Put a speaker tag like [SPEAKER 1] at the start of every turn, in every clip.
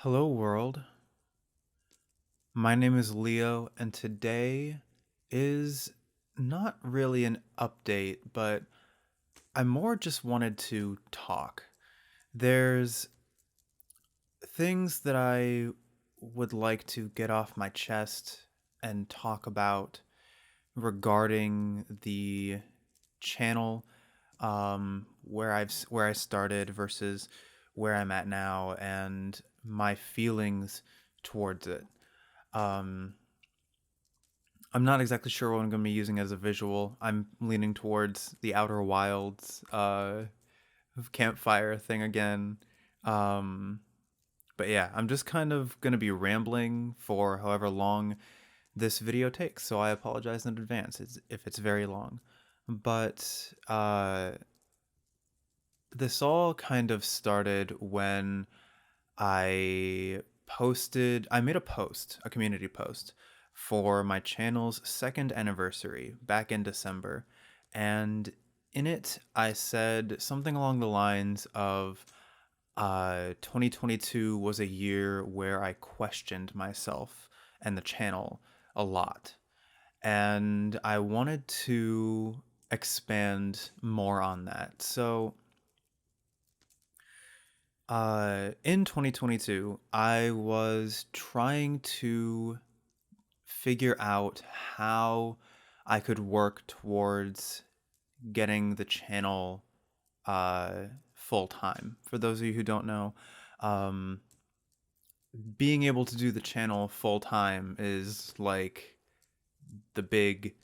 [SPEAKER 1] Hello, world. My name is Leo, and today is not really an update, but I more just wanted to talk. There's things that I would like to get off my chest and talk about regarding the channel, where I started versus where I'm at now, and my feelings towards it. Um, I'm not exactly sure what I'm going to be using as a visual. I'm leaning towards the Outer Wilds campfire thing again. Um, but yeah, I'm just kind of going to be rambling for however long this video takes, so I apologize in advance if it's very long. But this all kind of started when I made a post, a community post for my channel's second anniversary back in December. And in it, I said something along the lines of 2022 was a year where I questioned myself and the channel a lot. And I wanted to expand more on that. So, in 2022, I was trying to figure out how I could work towards getting the channel full time. For those of you who don't know, um, being able to do the channel full time is like the big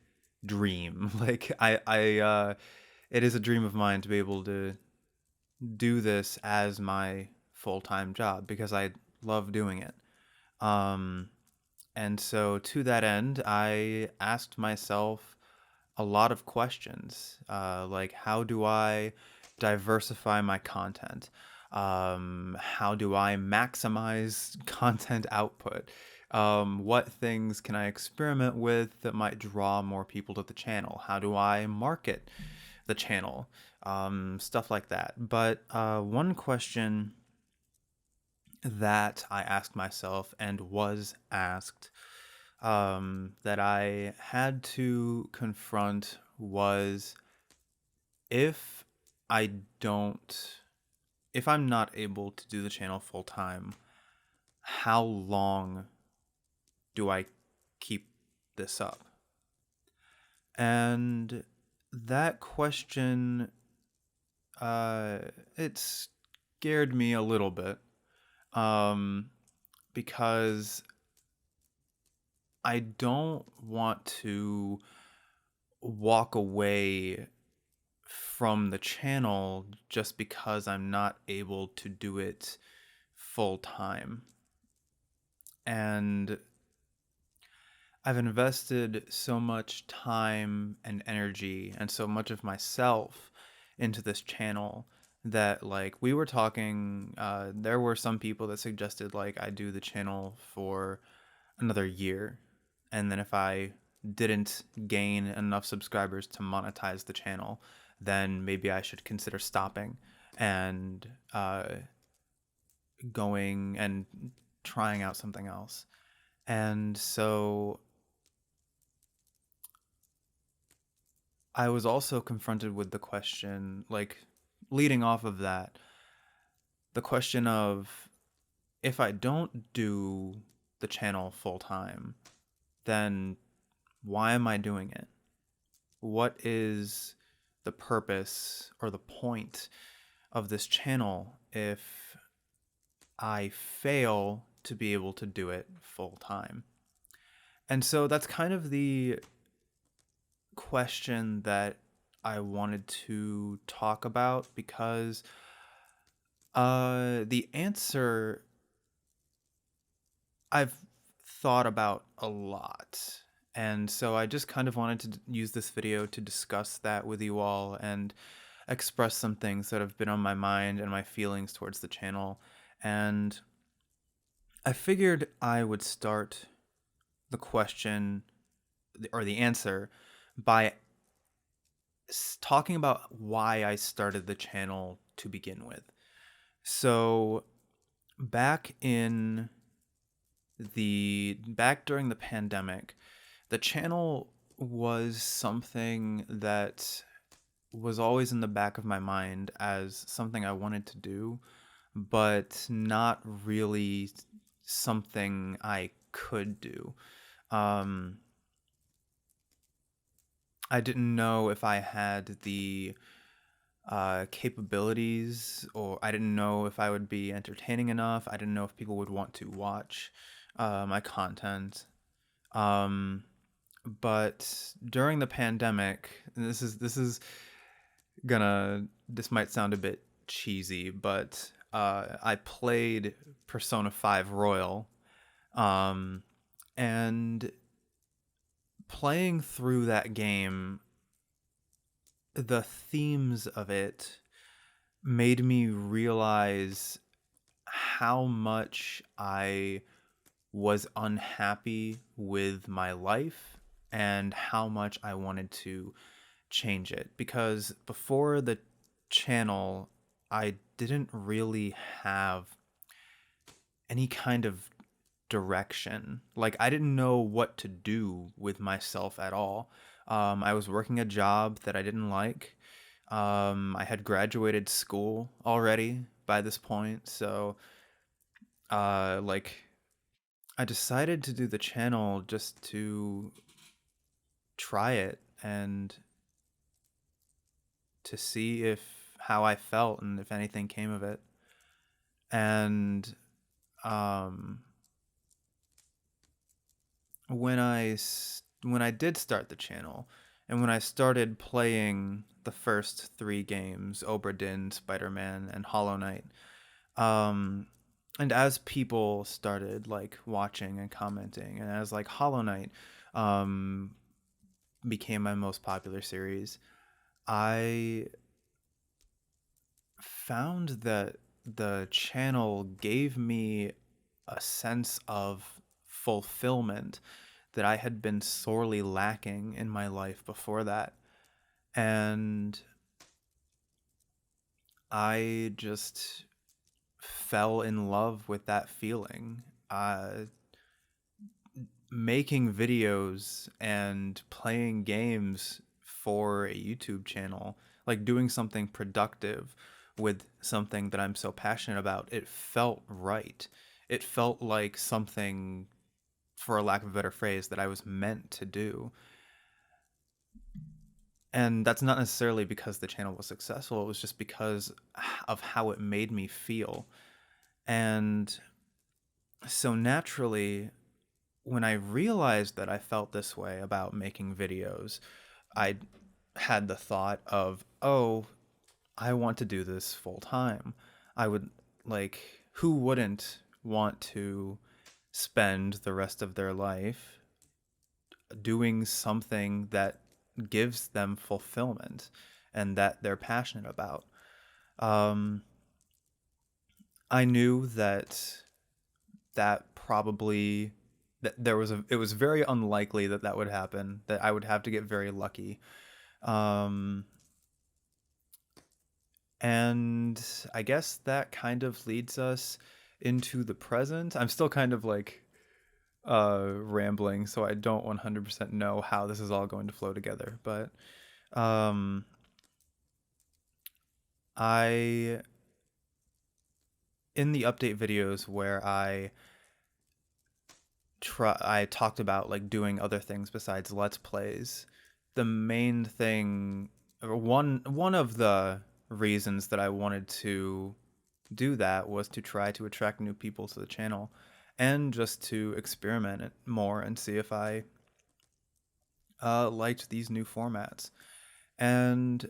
[SPEAKER 1] dream. It is a dream of mine to be able to do this as my full time job because I love doing it. Um, and so to that end, I asked myself a lot of questions, like how do I diversify my content? How do I maximize content output? What things can I experiment with that might draw more people to the channel? How do I market the channel? Stuff like that. But one question that I asked myself and was asked, that I had to confront was, if I don't, if I'm not able to do the channel full time, how long do I keep this up? And that question, uh, it scared me a little bit, um, because I don't want to walk away from the channel just because I'm not able to do it full time. And I've invested so much time and energy and so much of myself into this channel that, like, we were talking, there were some people that suggested like I do the channel for another year, and then if I didn't gain enough subscribers to monetize the channel, then maybe I should consider stopping and going and trying out something else. And so I was also confronted with the question, like, leading off of that, the question of, if I don't do the channel full time, then why am I doing it? What is the purpose or the point of this channel if I fail to be able to do it full time? And so that's kind of the question that I wanted to talk about, because the answer I've thought about a lot. And so I just kind of wanted to use this video to discuss that with you all and express some things that have been on my mind and my feelings towards the channel. And I figured I would start the question or the answer by talking about why I started the channel to begin with. So back in back during the pandemic, the channel was something that was always in the back of my mind as something I wanted to do, but not really something I could do. Um, I didn't know if I had the capabilities, or I didn't know if I would be entertaining enough. I didn't know if people would want to watch my content. Um, but during the pandemic, and this might sound a bit cheesy, but I played Persona 5 Royal, um, and playing through that game, the themes of it made me realize how much I was unhappy with my life and how much I wanted to change it. Because before the channel, I didn't really have any kind of direction. Like, I didn't know what to do with myself at all. I was working a job that I didn't like. I had graduated school already by this point, so like I decided to do the channel just to try it and to see if how I felt and if anything came of it. And um, when I did start the channel, and when I started playing the first three games, Obra Dinn, Spider-Man, and Hollow Knight, um, and as people started like watching and commenting, and as like Hollow Knight um, became my most popular series, I found that the channel gave me a sense of fulfillment that I had been sorely lacking in my life before that. And I just fell in love with that feeling. Making videos and playing games for a YouTube channel, like doing something productive with something that I'm so passionate about, it felt right. It felt like something, for a lack of a better phrase, that I was meant to do. And that's not necessarily because the channel was successful, it was just because of how it made me feel. And so naturally, when I realized that I felt this way about making videos, I had the thought of, oh, I want to do this full time. I would like, who wouldn't want to spend the rest of their life doing something that gives them fulfillment and that they're passionate about? Um, I knew that probably that there was a it was very unlikely that that would happen, that I would have to get very lucky. Um, and I guess that kind of leads us into the present. I'm still kind of like rambling, so I don't 100% know how this is all going to flow together, but um I in the update videos where I talked about like doing other things besides let's plays. The main thing, or one of the reasons that I wanted to do that was to try to attract new people to the channel and just to experiment it more and see if I liked these new formats. And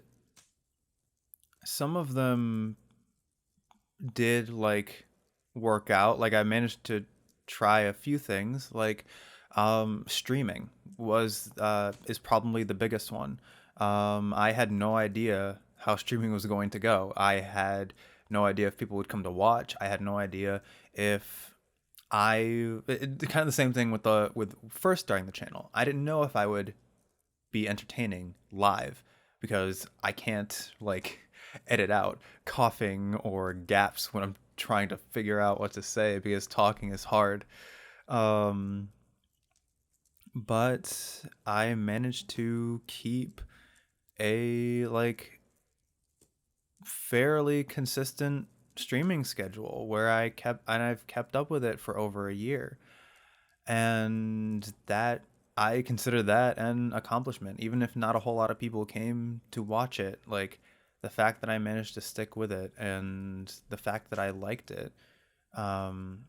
[SPEAKER 1] some of them did like work out. Like I managed to try a few things. Like streaming was is probably the biggest one. I had no idea how streaming was going to go. I had no idea if people would come to watch. I had no idea if kind of the same thing with the with first starting the channel. I didn't know if I would be entertaining live because I can't like edit out coughing or gaps when I'm trying to figure out what to say because talking is hard. Um, but I managed to keep a like fairly consistent streaming schedule where I've kept up with it for over a year. And that I consider that an accomplishment, even if not a whole lot of people came to watch it. Like the fact that I managed to stick with it and the fact that I liked it um,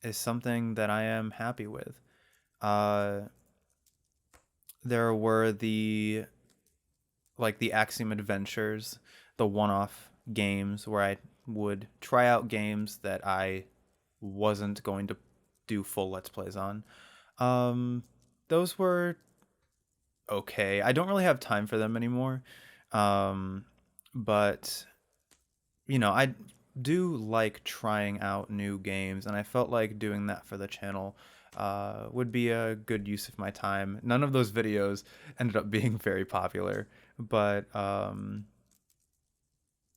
[SPEAKER 1] is something that I am happy with. Uh, there were the Axiom Adventures, the one-off games where I would try out games that I wasn't going to do full Let's Plays on. Um, those were okay. I don't really have time for them anymore. Um, but I do like trying out new games, and I felt like doing that for the channel would be a good use of my time. None of those videos ended up being very popular, but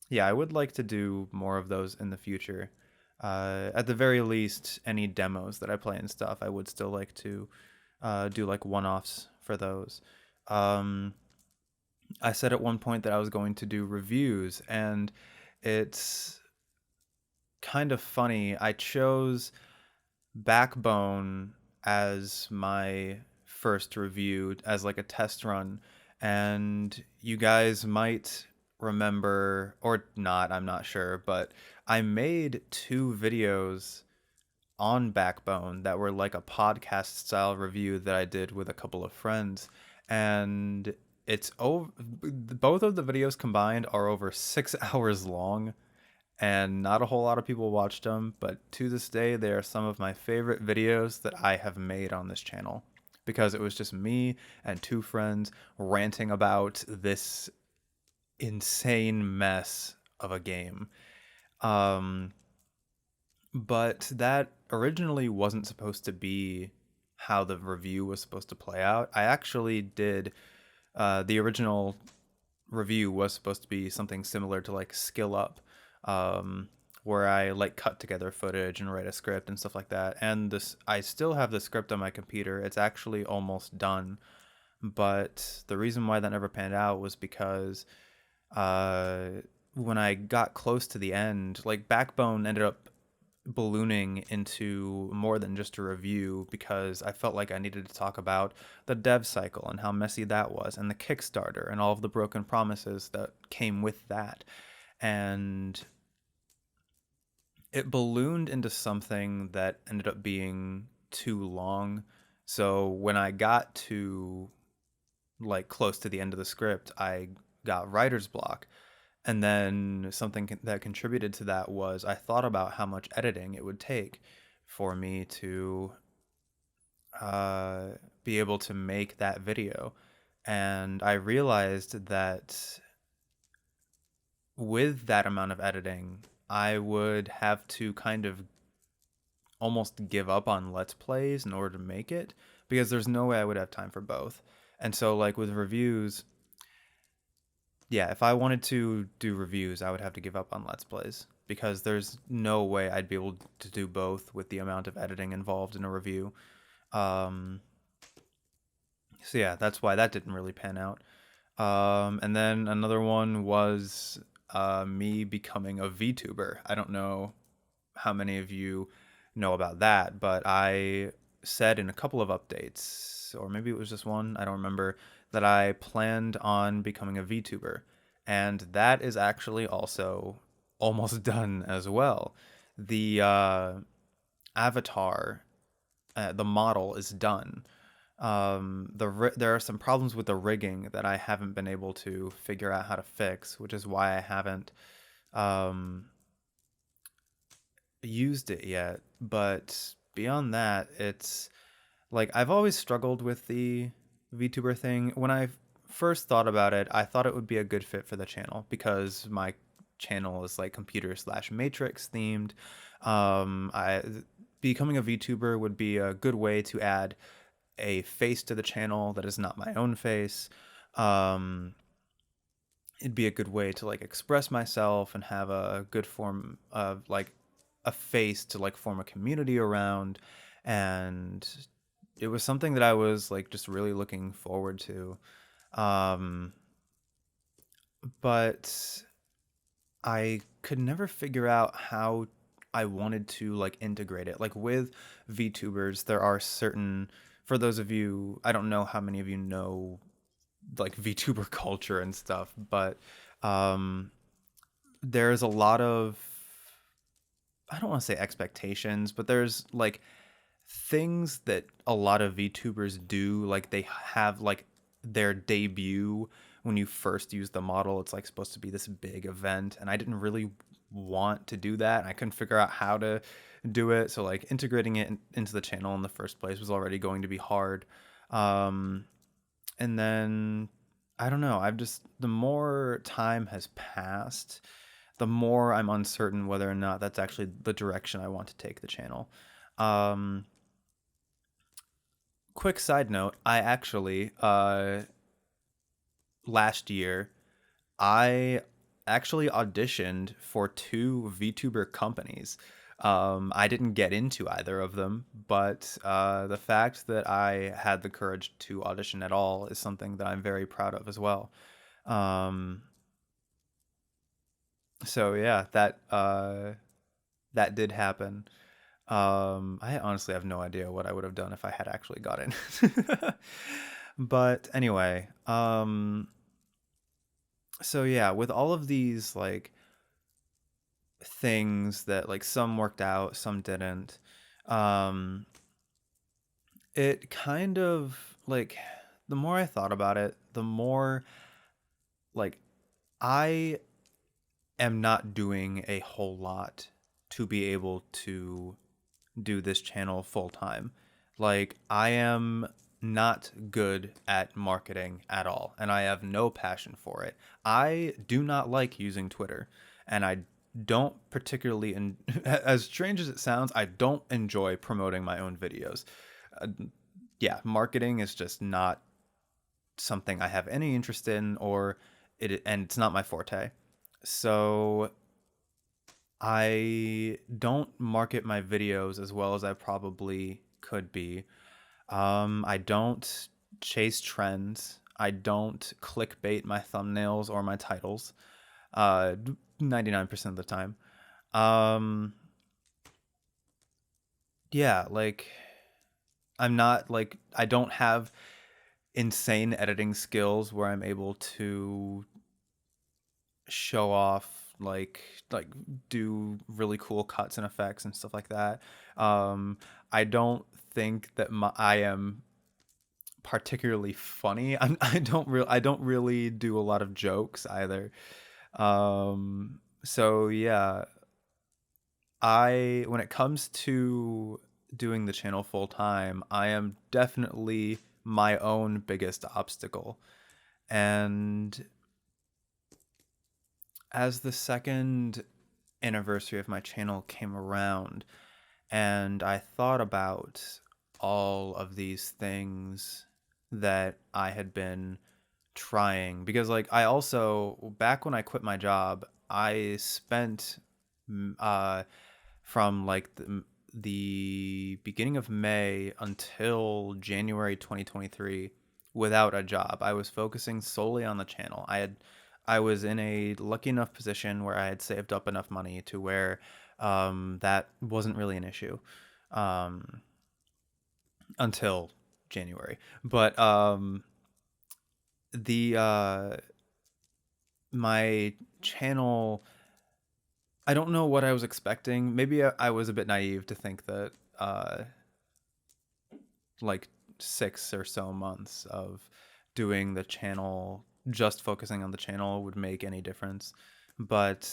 [SPEAKER 1] yeah, I would like to do more of those in the future. At the very least, any demos that I play and stuff, I would still like to do like one-offs for those. Um, I said at one point that I was going to do reviews, and it's kind of funny. I chose Backbone as my first review as like a test run, and you guys might remember or not, I'm not sure, but I made two videos on Backbone that were like a podcast style review that I did with a couple of friends, and it's over. Both of the videos combined are over 6 hours long, and not a whole lot of people watched them, but to this day they are some of my favorite videos that I have made on this channel because it was just me and two friends ranting about this insane mess of a game. Um, but that originally wasn't supposed to be how the review was supposed to play out. I actually did the original review was supposed to be something similar to like Skill Up, um, where I like cut together footage and write a script and stuff like that. And this, I still have the script on my computer. It's actually almost done, but the reason why that never panned out was because uh, when I got close to the end, like Backbone ended up ballooning into more than just a review because I felt like I needed to talk about the dev cycle and how messy that was, and the Kickstarter and all of the broken promises that came with that. And it ballooned into something that ended up being too long. So when I got to like close to the end of the script, I got writer's block. And then something that contributed to that was I thought about how much editing it would take for me to uh, be able to make that video. And I realized that with that amount of editing, I would have to kind of almost give up on Let's Plays in order to make it because there's no way I would have time for both. And so, like with reviews, yeah, if I wanted to do reviews, I would have to give up on Let's Plays because there's no way I'd be able to do both with the amount of editing involved in a review. Um, so yeah, that's why that didn't really pan out. And then another one was me becoming a VTuber. I don't know how many of you know about that, but I said in a couple of updates, or maybe it was just one, I don't remember, that I planned on becoming a VTuber. And that is actually also almost done as well. The avatar, the model is done. There are some problems with the rigging that I haven't been able to figure out how to fix, which is why I haven't um, used it yet. But beyond that, it's like I've always struggled with the VTuber thing. When I first thought about it, I thought it would be a good fit for the channel because my channel is like computer slash matrix themed. I becoming a VTuber would be a good way to add a face to the channel that is not my own face. Um, it'd be a good way to like express myself and have a good form of like a face to like form a community around, and it was something that I was like just really looking forward to. Um, but I could never figure out how I wanted to like integrate it. Like with VTubers, there are certain, for those of you, I don't know how many of you know like VTuber culture and stuff, but um, there's a lot of, I don't want to say expectations, but there's like things that a lot of VTubers do. Like they have like their debut when you first use the model. It's like supposed to be this big event, and I didn't really want to do that. I couldn't figure out how to do it. So like integrating it into the channel in the first place was already going to be hard. Um, and then I don't know. I've just, the more time has passed, the more I'm uncertain whether or not that's actually the direction I want to take the channel. Um, Quick side note, I actually last year I actually auditioned for two VTuber companies. I didn't get into either of them, but the fact that I had the courage to audition at all is something that I'm very proud of as well. Um, so yeah, that did happen. I honestly have no idea what I would have done if I had actually got in. But anyway, so yeah, with all of these like things that like some worked out, some didn't, um, it kind of like, the more I thought about it, the more like I am not doing a whole lot to be able to do this channel full time. Like, I am not good at marketing at all, and I have no passion for it. I do not like using Twitter, and I don't particularly, as strange as it sounds, I don't enjoy promoting my own videos. Uh, yeah, marketing is just not something I have any interest in, or and it's not my forte. So I don't market my videos as well as I probably could be. I don't chase trends. I don't clickbait my thumbnails or my titles. 99% of the time. Um, yeah, like I'm not like, I don't have insane editing skills where I'm able to show off like do really cool cuts and effects and stuff like that. Um, I don't think that I am particularly funny. I don't really do a lot of jokes either. So yeah, I when it comes to doing the channel full time, I am definitely my own biggest obstacle. And as the second anniversary of my channel came around and I thought about all of these things that I had been trying, because like I also, back when I quit my job, I spent uh from like the beginning of May until January 2023 without a job. I was focusing solely on the channel. I was in a lucky enough position where I had saved up enough money to where that wasn't really an issue um, until January. But the my channel, I don't know what I was expecting. Maybe I was a bit naive to think that like 6 or so months of doing the channel, just focusing on the channel, would make any difference. But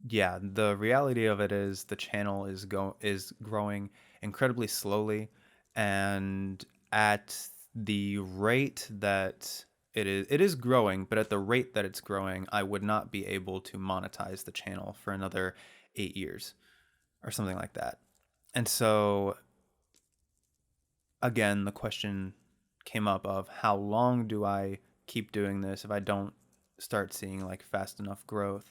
[SPEAKER 1] yeah, the reality of it is the channel is growing incredibly slowly, and at the rate that it is growing, but at the rate that it's growing, I would not be able to monetize the channel for another 8 years or something like that. And so again, the question came up of how long do I keep doing this if I don't start seeing like fast enough growth?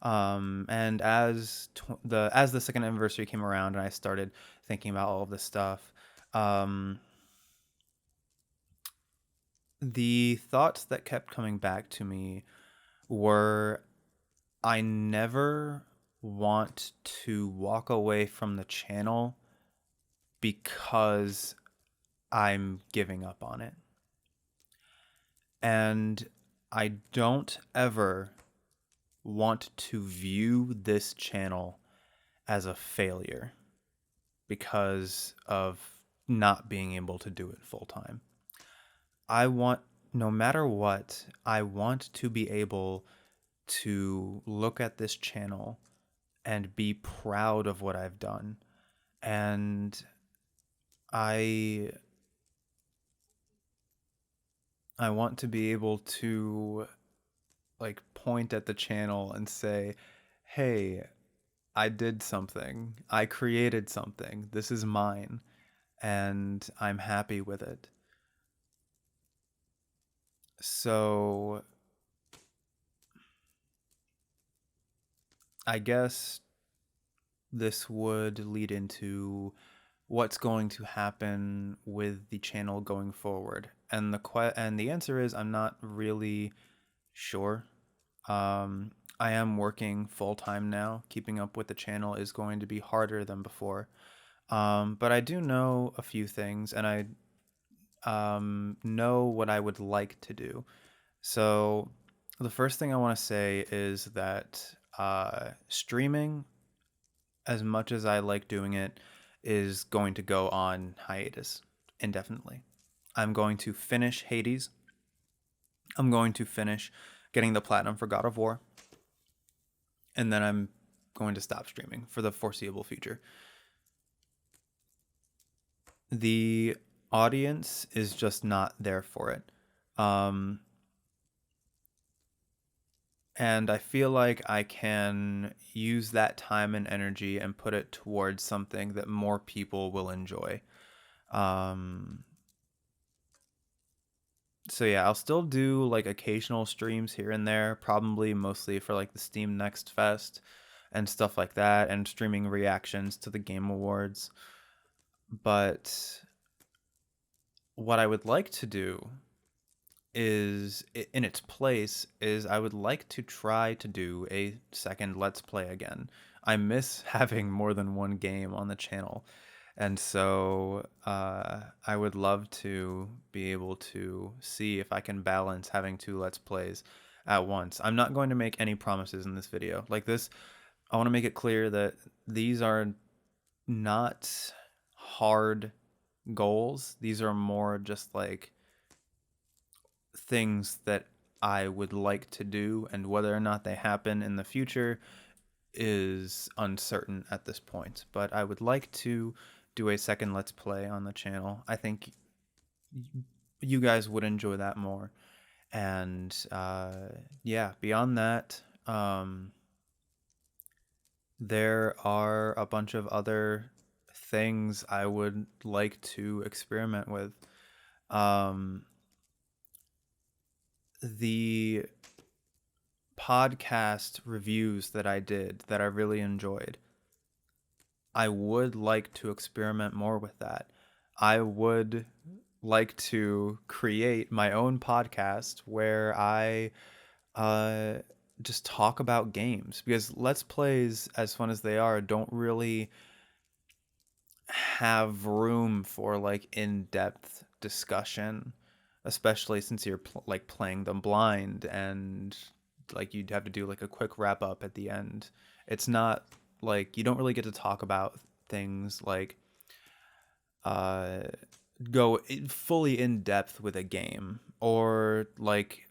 [SPEAKER 1] And as the second anniversary came around and I started thinking about all of this stuff, um, the thoughts that kept coming back to me were, I never want to walk away from the channel because I'm giving up on it. And I don't ever want to view this channel as a failure because of not being able to do it full time. I want, no matter what, I want to be able to look at this channel and be proud of what I've done. And I I want to be able to like point at the channel and say, "Hey, I did something. I created something. This is mine and I'm happy with it." So, I guess this would lead into what's going to happen with the channel going forward. And the answer is, I'm not really sure. I am working full time now. Keeping up with the channel is going to be harder than before. But I do know a few things, and I know what I would like to do. So, the first thing I want to say is that streaming, as much as I like doing it, is going to go on hiatus indefinitely. I'm going to finish Hades. I'm going to finish getting the platinum for God of War, and then I'm going to stop streaming for the foreseeable future. The audience is just not there for it. Um, and I feel like I can use that time and energy and put it towards something that more people will enjoy. Um, so yeah, I'll still do like occasional streams here and there, probably mostly for like the Steam Next Fest and stuff like that, and streaming reactions to the Game Awards. But what I would like to do is, in its place, is I would like to try to do a second Let's Play again. I miss having more than one game on the channel. And so I would love to be able to see if I can balance having two Let's Plays at once. I'm not going to make any promises in this video. Like this, I want to make it clear that these are not hard goals. These are more just like things that I would like to do, and whether or not they happen in the future is uncertain at this point. But I would like to do a second Let's Play on the channel. I think you guys would enjoy that more. And yeah, beyond that, there are a bunch of other things I would like to experiment with. Um, the podcast reviews that I did that I really enjoyed, I would like to experiment more with that. I would like to create my own podcast where I uh, just talk about games, because Let's Plays, as fun as they are, don't really have room for like in-depth discussion, especially since you're like playing them blind, and like you'd have to do like a quick wrap up at the end. It's not like, you don't really get to talk about things like uh go fully in depth with a game, or like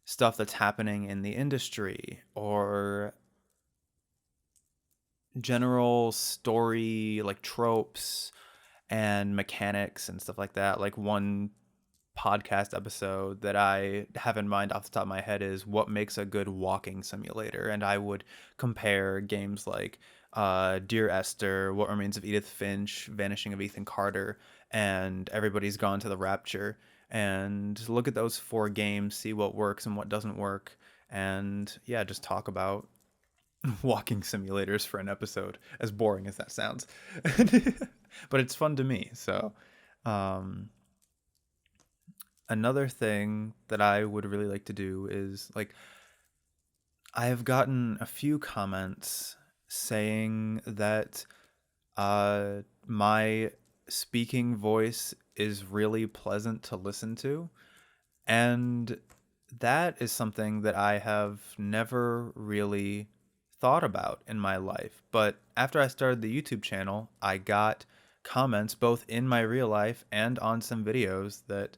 [SPEAKER 1] stuff that's happening in the industry, or general story like tropes and mechanics and stuff like that. Like one podcast episode that I have in mind off the top of my head is what makes a good walking simulator, and I would compare games like Dear Esther, What Remains of Edith Finch, Vanishing of Ethan Carter, and Everybody's Gone to the Rapture, and look at those four games, see what works and what doesn't work, and yeah, just talk about walking simulators for an episode, as boring as that sounds. But it's fun to me. So, um, another thing that I would really like to do is like, I have gotten a few comments saying that my speaking voice is really pleasant to listen to. And that is something that I have never really thought about in my life. But after I started the YouTube channel, I got comments both in my real life and on some videos that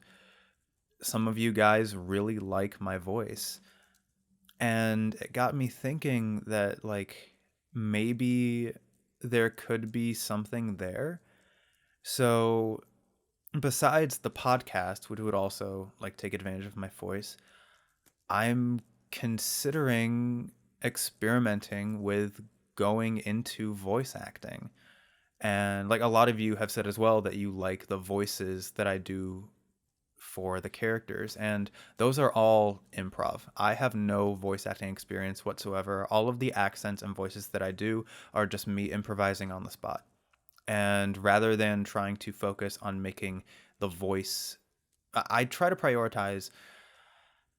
[SPEAKER 1] some of you guys really like my voice. And it got me thinking that, like, maybe there could be something there. So, besides the podcast, which would also like take advantage of my voice, I'm considering experimenting with going into voice acting. And like a lot of you have said as well that you like the voices that I do for the characters, and those are all improv. I have no voice acting experience whatsoever. All of the accents and voices that I do are just me improvising on the spot. And rather than trying to focus on making the voice, I try to prioritize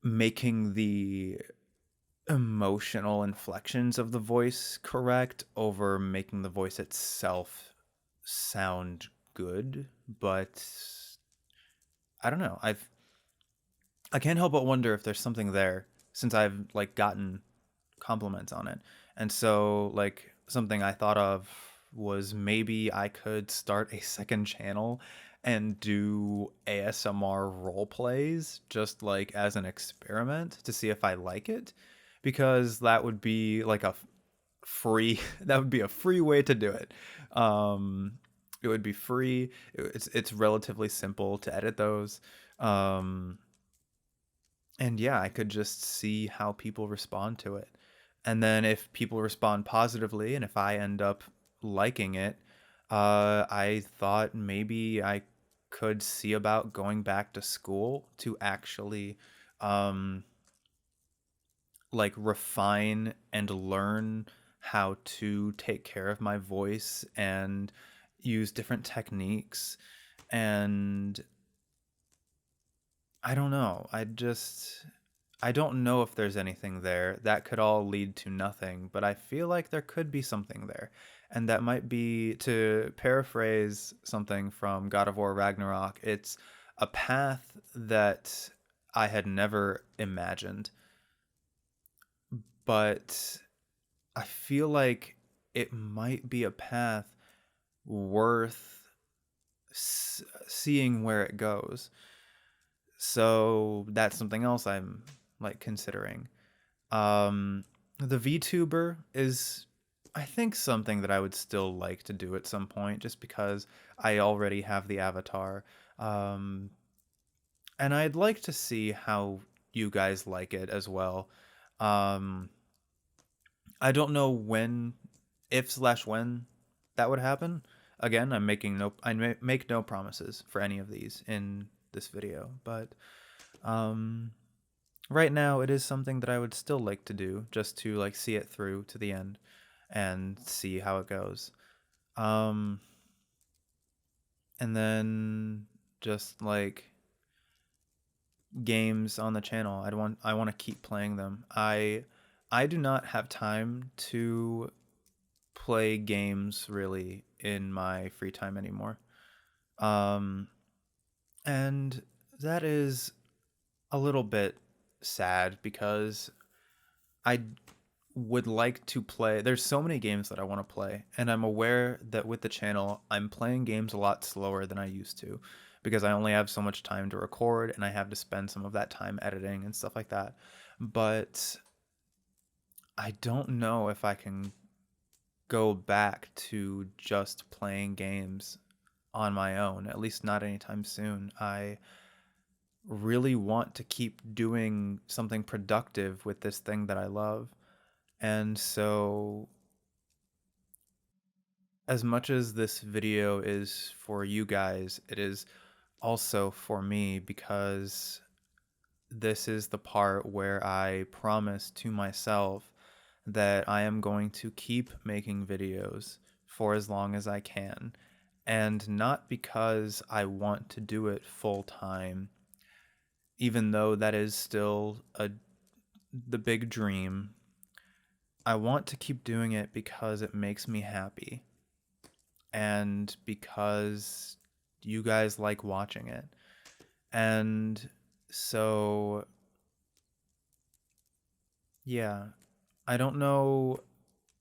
[SPEAKER 1] making the emotional inflections of the voice correct over making the voice itself sound good. But I don't know. I can't help but wonder if there's something there, since I've like gotten compliments on it. And so like something I thought of was maybe I could start a second channel and do ASMR role plays just like as an experiment to see if I like it, because that would be like a free that would be a free way to do it. It would be free. It's relatively simple to edit those. Um and yeah, I could just see how people respond to it. And then if people respond positively and if I end up liking it, I thought maybe I could see about going back to school to actually um, like refine and learn how to take care of my voice and use different techniques. And I don't know. I don't know if there's anything there. That could all lead to nothing, but I feel like there could be something there. And that might be, to paraphrase something from God of War Ragnarok, it's a path that I had never imagined. But I feel like it might be a path worth seeing where it goes. So that's something else I'm like considering. The VTuber is, I think, something that I would still like to do at some point, just because I already have the avatar. Um, and I'd like to see how you guys like it as well. Um, I don't know when, if slash when that would happen. Again, I make no promises for any of these in this video, but um, right now it is something that I would still like to do, just to like see it through to the end and see how it goes. Um, and then just like games on the channel, I want to keep playing them. I do not have time to play games really in my free time anymore. Um, and that is a little bit sad because I would like to play. There's so many games that I want to play, and I'm aware that with the channel, I'm playing games a lot slower than I used to, because I only have so much time to record and I have to spend some of that time editing and stuff like that. But I don't know if I can go back to just playing games on my own, at least not anytime soon. I really want to keep doing something productive with this thing that I love. And so, as much as this video is for you guys, it is also for me, because this is the part where I promise to myself that I am going to keep making videos for as long as I can. And not because I want to do it full time, even though that is still the big dream. I want to keep doing it because it makes me happy and because you guys like watching it. And so, yeah, I don't know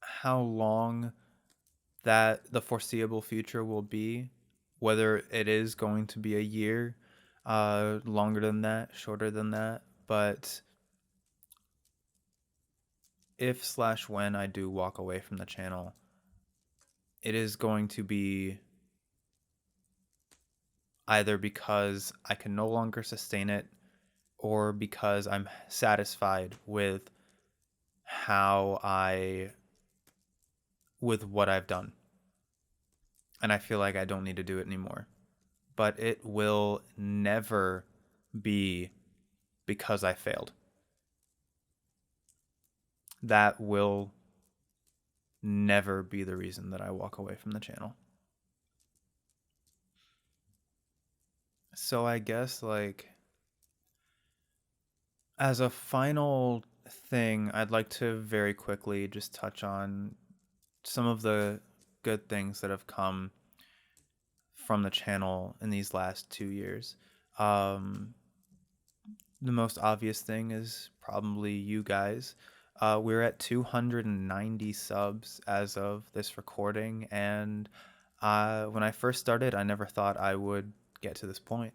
[SPEAKER 1] how long that the foreseeable future will be, whether it is going to be a year, longer than that, shorter than that. But if slash when I do walk away from the channel, it is going to be either because I can no longer sustain it or because I'm satisfied how I with what I've done. And I feel like I don't need to do it anymore. But it will never be because I failed. That will never be the reason that I walk away from the channel. So I guess, like, as a final thing, I'd like to very quickly just touch on some of the good things that have come from the channel in these last 2 years. Um, the most obvious thing is probably you guys. We're at 290 subs as of this recording, and when I first started, I never thought I would get to this point.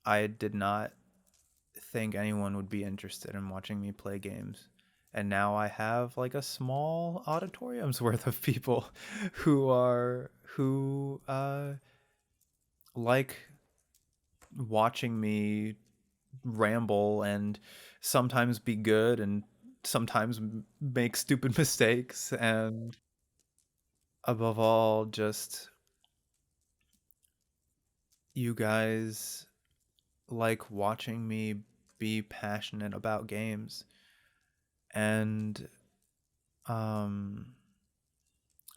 [SPEAKER 1] I did not think anyone would be interested in watching me play games. And now I have like a small auditorium's worth of people who like watching me ramble and sometimes be good and sometimes make stupid mistakes, and above all, just you guys like watching me be passionate about games. And um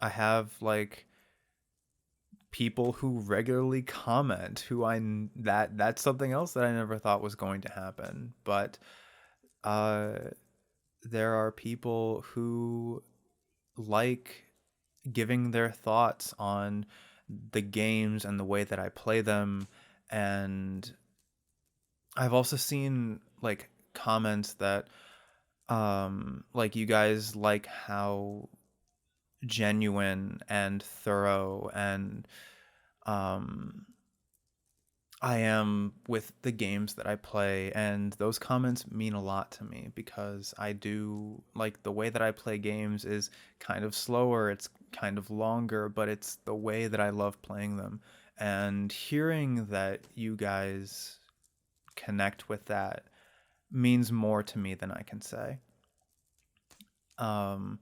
[SPEAKER 1] I have like people who regularly comment who that's something else that I never thought was going to happen. But uh there are people who like giving their thoughts on the games and the way that I play them. And I've also seen like comments that like you guys like how genuine and thorough and um I am with the games that I play, and those comments mean a lot to me because I do like the way that I play games is kind of slower, it's kind of longer, but it's the way that I love playing them. And hearing that you guys connect with that means more to me than I can say. Um,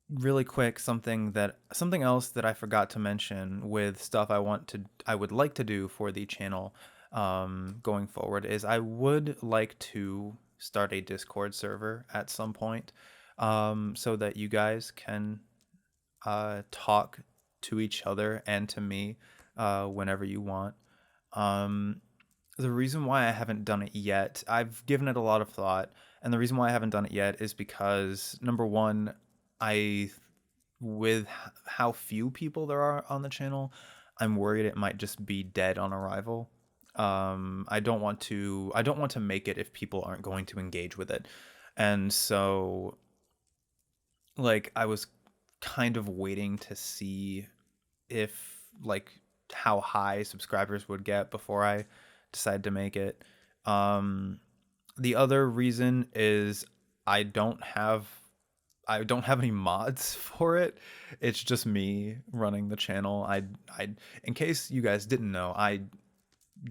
[SPEAKER 1] really quick, something else that I forgot to mention with stuff I would like to do for the channel going forward is I would like to start a Discord server at some point, so that you guys can talk to each other and to me whenever you want. Um, the reason why I haven't done it yet, I've given it a lot of thought, and the reason why I haven't done it yet is because number one, I with how few people there are on the channel, I'm worried it might just be dead on arrival. I don't want to make it if people aren't going to engage with it. And so like I was kind of waiting to see if like how high subscribers would get before I decide to make it. Um, the other reason is I don't have I don't have any mods for it. It's just me running the channel. I in case you guys didn't know, I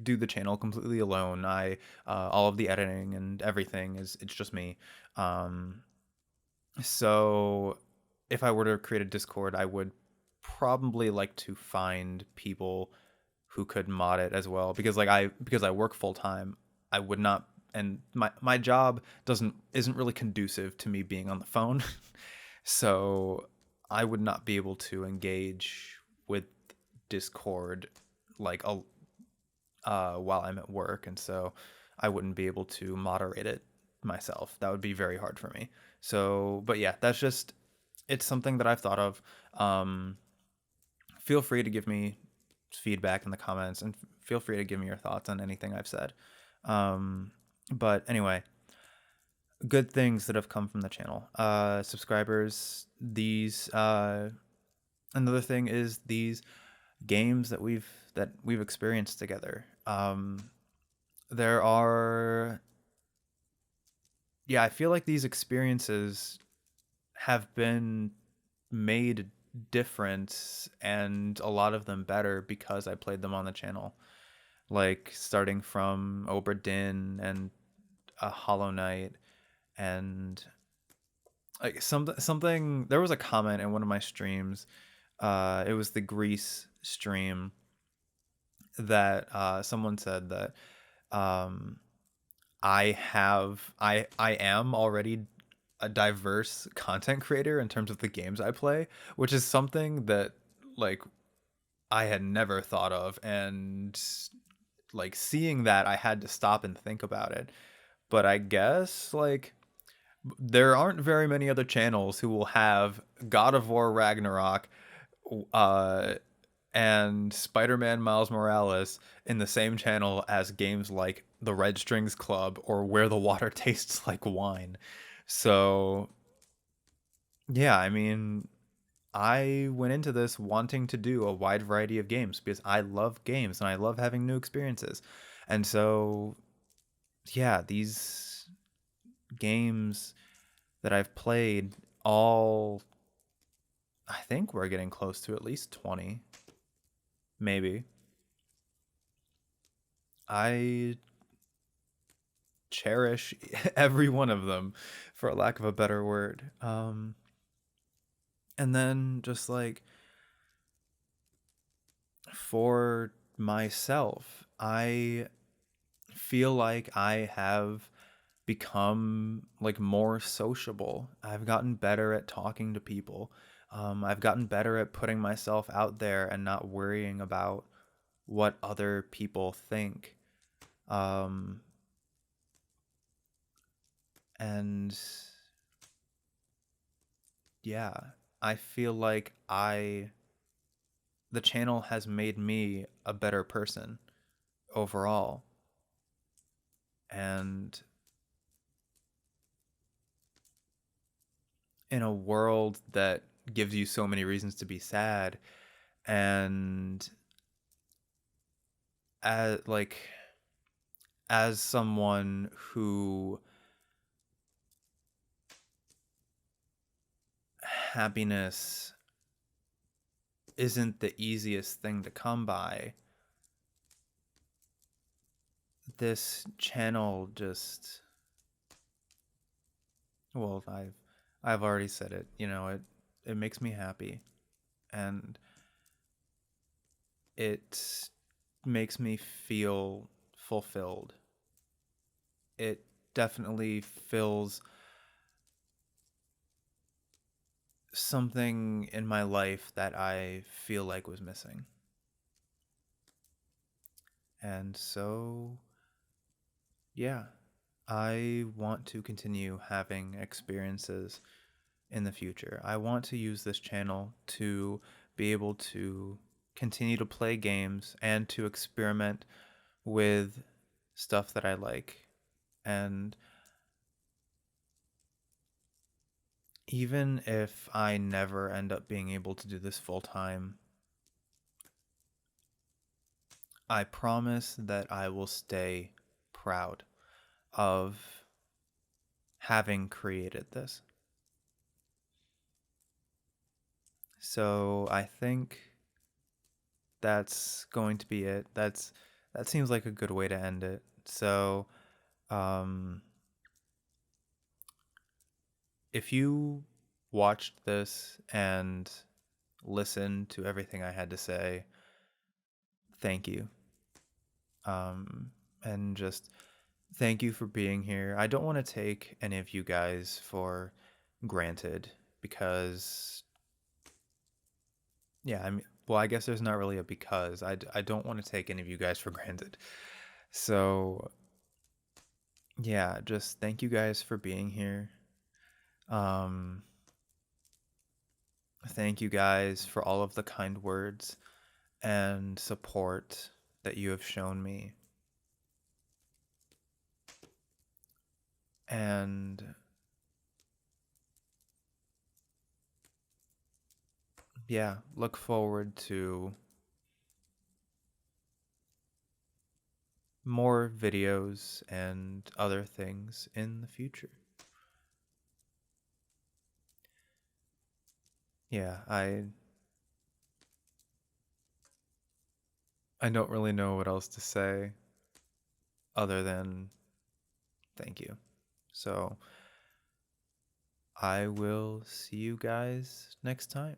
[SPEAKER 1] do the channel completely alone. I all of the editing and everything is it's just me. Um, so if I were to create a Discord, I would probably like to find people who could mod it as well because because I work full time, I would not, and my job doesn't isn't really conducive to me being on the phone. So I would not be able to engage with Discord like a while I'm at work, and so I wouldn't be able to moderate it myself. That would be very hard for me. So, but yeah, that's just it's something that I've thought of. Um, Feel free to give me feedback in the comments, and feel free to give me your thoughts on anything I've said. Um, but anyway, good things that have come from the channel. Subscribers. These another thing is these games that we've experienced together. There are, yeah, I feel like these experiences have been made different, and a lot of them better because I played them on the channel. Like starting from Obra Dinn and a Hollow Knight, and like something. There was a comment in one of my streams. It was the Grease stream that someone said that um, I am already a diverse content creator in terms of the games I play, which is something that like I had never thought of, and like seeing that I had to stop and think about it. But I guess like there aren't very many other channels who will have God of War Ragnarok uh and Spider-Man Miles Morales in the same channel as games like The Red Strings Club or Where the Water Tastes Like Wine. So, yeah, I mean, I went into this wanting to do a wide variety of games because I love games and I love having new experiences. And so, yeah, these games that I've played all, I think we're getting close to at least 20, maybe. I cherish every one of them, for lack of a better word. And then just like for myself, I feel like I have become like more sociable. I've gotten better at talking to people. I've gotten better at putting myself out there and not worrying about what other people think. Um, and yeah, I feel like the channel has made me a better person overall. And in a world that gives you so many reasons to be sad, and as like as someone who happiness isn't the easiest thing to come by, this channel just, well, I've already said it, you know, it makes me happy, and it makes me feel fulfilled. It definitely fills something in my life that I feel like was missing. And so, yeah, I want to continue having experiences in the future. I want to use this channel to be able to continue to play games and to experiment with stuff that I like. And even if I never end up being able to do this full time, I promise that I will stay proud of having created this. So I think that's going to be it. That seems like a good way to end it. So, um, if you watched this and listened to everything I had to say, thank you. And just Thank you for being here. I don't want to take any of you guys for granted because, yeah, I mean, well, I guess there's not really a because. I don't want to take any of you guys for granted. So, yeah, just thank you guys for being here. Um, Thank you guys for all of the kind words and support that you have shown me. And yeah, look forward to more videos and other things in the future. Yeah, I don't really know what else to say other than thank you. So, I will see you guys next time.